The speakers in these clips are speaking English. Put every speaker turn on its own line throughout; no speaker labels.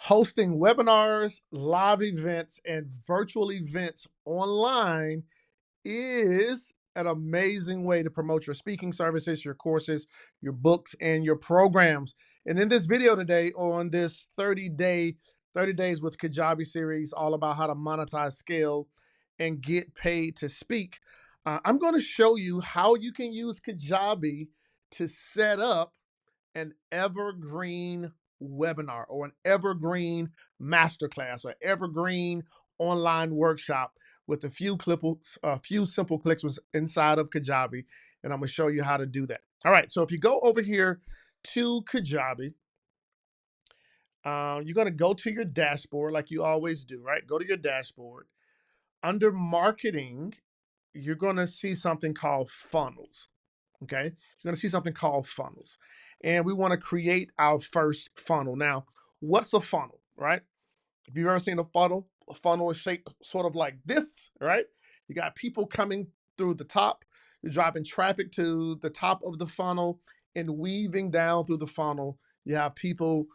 Hosting webinars, live events, and virtual events online is an amazing way to promote your speaking services, your courses, your books, and your programs. And in this video today on this 30 days with Kajabi series, all about how to monetize, scale, and get paid to speak, I'm going to show you how you can use Kajabi to set up an evergreen webinar or an evergreen masterclass or evergreen online workshop with a few simple clicks was inside of Kajabi, and I'm going to show you how to do that. All right, so if you go over here to Kajabi, you're going to go to your dashboard like you always do, right? Go to your dashboard. Under marketing, you're going to see something called funnels. Okay, you're going to see something called funnels, and we want to create our first funnel. Now, what's a funnel, right? If you've ever seen a funnel is shaped sort of like this, right? You got people coming through the top, you're driving traffic to the top of the funnel and weaving down through the funnel. You have people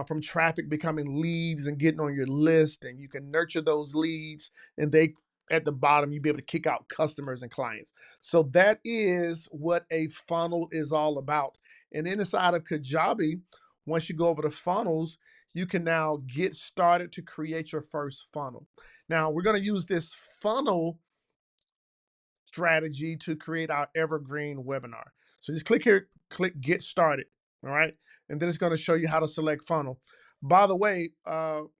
from traffic becoming leads and getting on your list, and you can nurture those leads, and they at the bottom you'll be able to kick out customers and clients. So that is what a funnel is all about. And inside of Kajabi, once you go over the funnels, you can now get started to create your first funnel. Now, we're going to use this funnel strategy to create our evergreen webinar. So just click here, click get started. All right. And then it's going to show you how to select funnel. By the way,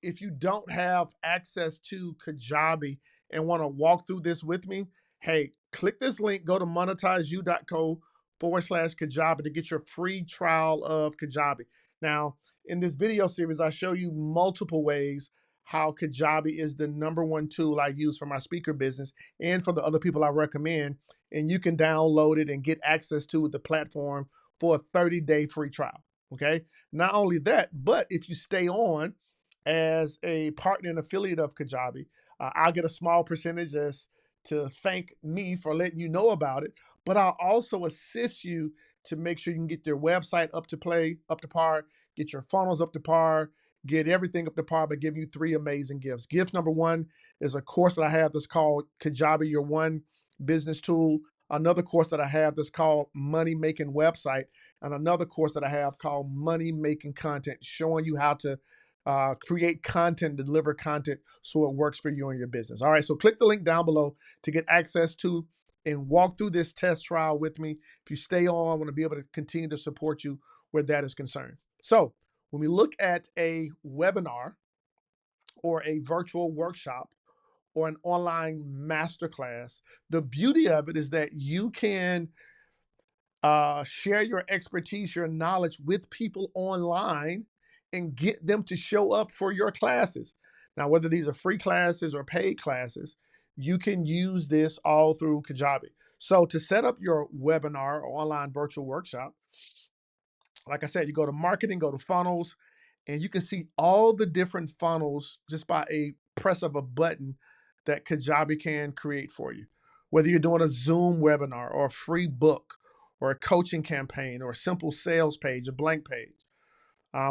if you don't have access to Kajabi and want to walk through this with me, hey, click this link, go to monetizeu.co/Kajabi to get your free trial of Kajabi. Now, in this video series, I show you multiple ways how Kajabi is the #1 tool I use for my speaker business and for the other people I recommend. And you can download it and get access to the platform for a 30-day free trial. Okay. Not only that, but if you stay on as a partner and affiliate of Kajabi, I'll get a small percentage as to thank me for letting you know about it. But I'll also assist you to make sure you can get your website up to par, get your funnels up to par, get everything up to par by giving you 3 amazing gifts. Gift number 1 is a course that I have that's called Kajabi, Your One Business Tool. Another course that I have that's called Money Making Website, and another course that I have called Money Making Content, showing you how to create content, deliver content so it works for you and your business. All right, so click the link down below to get access to and walk through this test trial with me. If you stay on, I want to be able to continue to support you where that is concerned. So when we look at a webinar or a virtual workshop or an online masterclass, the beauty of it is that you can share your expertise, your knowledge with people online and get them to show up for your classes. Now, whether these are free classes or paid classes, you can use this all through Kajabi. So to set up your webinar or online virtual workshop, like I said, you go to marketing, go to funnels, and you can see all the different funnels just by a press of a button that Kajabi can create for you. Whether you're doing a Zoom webinar or a free book or a coaching campaign or a simple sales page, a blank page,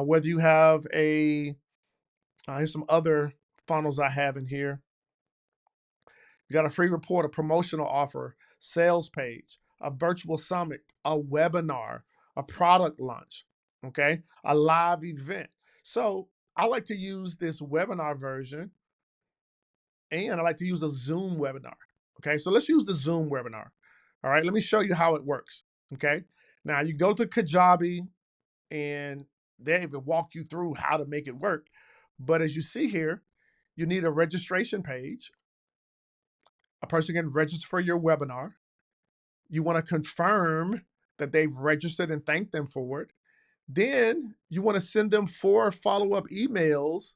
whether you have here's some other funnels I have in here. You got a free report, a promotional offer, sales page, a virtual summit, a webinar, a product launch, okay, a live event. So I like to use this webinar version and I like to use a Zoom webinar. Okay, so let's use the Zoom webinar. All right, let me show you how it works. Okay, now you go to Kajabi and they even walk you through how to make it work. But as you see here, you need a registration page. A person can register for your webinar. You want to confirm that they've registered and thank them for it. Then you want to send them 4 follow-up emails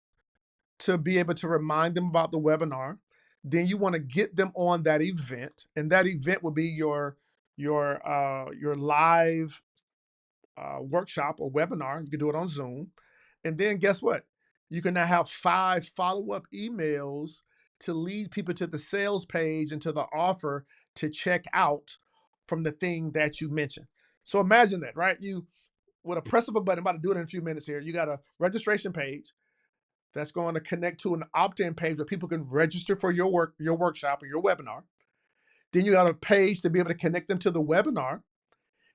to be able to remind them about the webinar. Then you want to get them on that event, and that event will be your live workshop or webinar. You can do it on Zoom, and then guess what? You can now have 5 follow-up emails to lead people to the sales page and to the offer to check out from the thing that you mentioned. So imagine that, right? You with a press of a button, I'm about to do it in a few minutes here. You got a registration page. That's going to connect to an opt-in page where people can register for your workshop or your webinar. Then you got a page to be able to connect them to the webinar.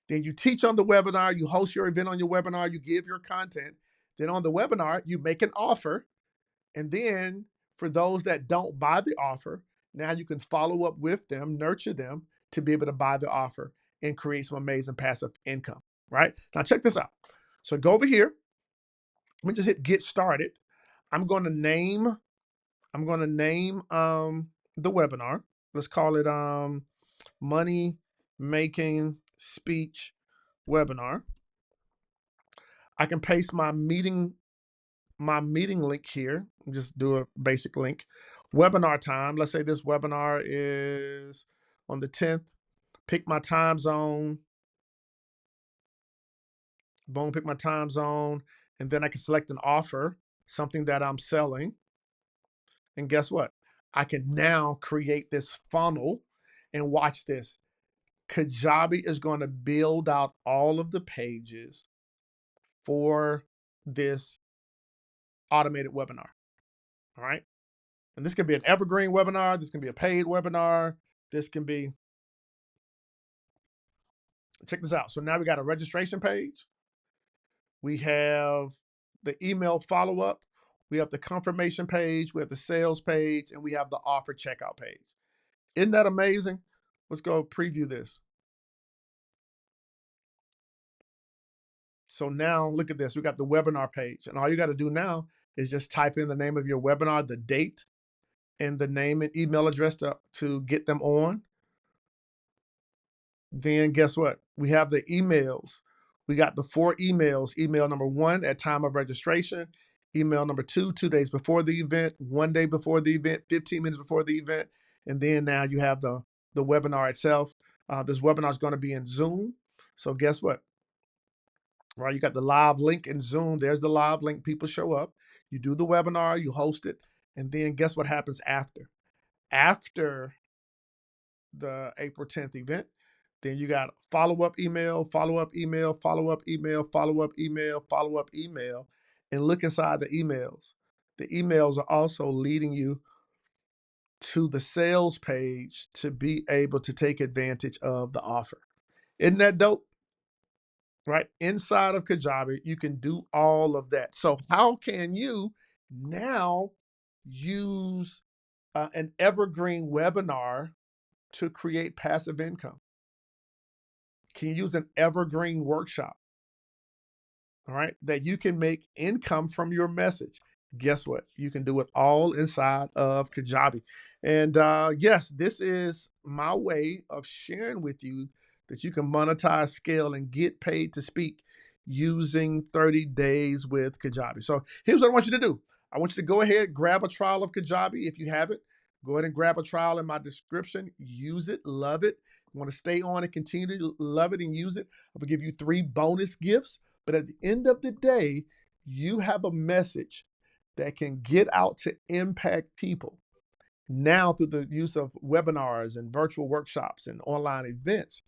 Then you teach on the webinar, you host your event on your webinar, you give your content. Then on the webinar, you make an offer. And then for those that don't buy the offer, now you can follow up with them, nurture them to be able to buy the offer and create some amazing passive income, right? Now check this out. So go over here. Let me just hit get started. I'm going to name the webinar. Let's call it money making speech webinar. I can paste my meeting link here. Just do a basic link. Webinar time. Let's say this webinar is on the 10th. Pick my time zone. Boom, pick my time zone. And then I can select an offer, something that I'm selling. And guess what? I can now create this funnel and watch this. Kajabi is going to build out all of the pages for this automated webinar. All right. And this can be an evergreen webinar. This can be a paid webinar. This can be, check this out. So now we got a registration page. We have the email follow-up. We have the confirmation page. We have the sales page, and we have the offer checkout page. Isn't that amazing? Let's go preview this. So now look at this. We got the webinar page, and all you got to do now is just type in the name of your webinar, the date, and the name and email address to get them on. Then guess what? We have the emails. We got the 4 emails. Email number 1 at time of registration. Email number 2, 2 days before the event, 1 day before the event, 15 minutes before the event. And then now you have the webinar itself. This webinar is going to be in Zoom. So guess what? Right, you got the live link in Zoom. There's the live link. People show up. You do the webinar, you host it. And then guess what happens after? After the April 10th event, then you got follow-up email, follow-up email, follow-up email, follow-up email, follow-up email, and look inside the emails. The emails are also leading you to the sales page to be able to take advantage of the offer. Isn't that dope? Right? Inside of Kajabi, you can do all of that. So how can you now use an evergreen webinar to create passive income? Can you use an evergreen workshop, all right, that you can make income from your message? Guess what? You can do it all inside of Kajabi. And yes, this is my way of sharing with you that you can monetize, scale, and get paid to speak using 30 days with Kajabi. So here's what I want you to do. I want you to go ahead, grab a trial of Kajabi if you haven't. Go ahead and grab a trial in my description. Use it, love it. You want to stay on and continue to love it and use it. I'm going to give you 3 bonus gifts. But at the end of the day, you have a message that can get out to impact people. Now, through the use of webinars and virtual workshops and online events,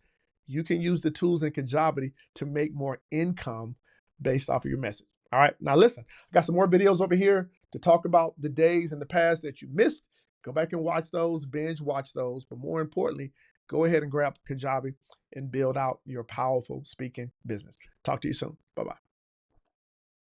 you can use the tools in Kajabi to make more income based off of your message. All right, now listen, I got some more videos over here to talk about the days in the past that you missed. Go back and watch those, binge watch those. But more importantly, go ahead and grab Kajabi and build out your powerful speaking business. Talk to you soon. Bye-bye.